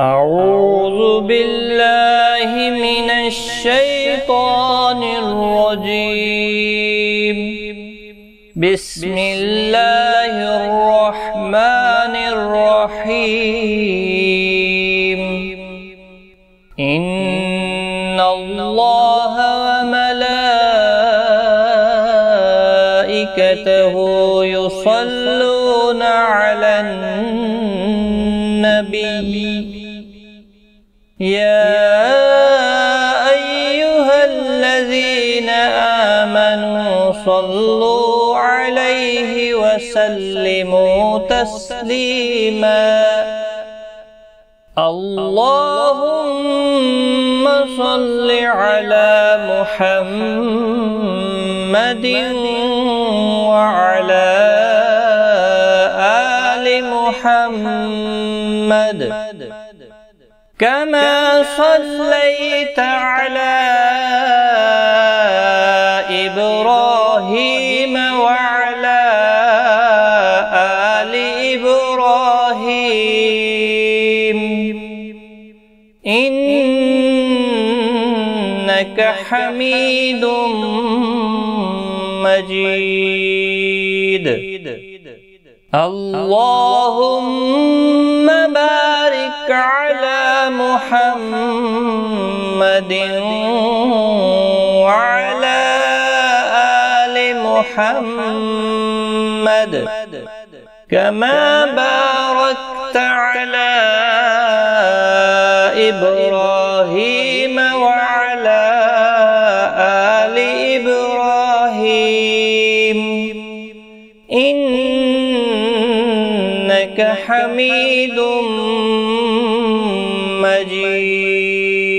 अऊज़ु बिल्लाहि मिनश शैतानिर रजीम। बिस्मिल्लाहिर रहमानिर रहीम। इन्नल्लाहा व मलाइकतहु युसल्लूना अलन नबी या अय्युहल्लज़ीना आमनू सल्लू अलैहि वसल्लिमू तस्लीमा। अल्लाहुम्मा सल्लि अला मुहम्मदिन व अला आलि मुहम्मद कमा सल्लैता अला इब्राहीम व अला आलि इब्राहीम इन्नका हमीदुम मजीद। अल्लाहुम्मा बारिक अला मुहम्मदिन व अला आलि मुहम्मद कमा बारकता अला इब्राहीम व अला आलि इब्राहीम इन्नका हमीदुम मजीद।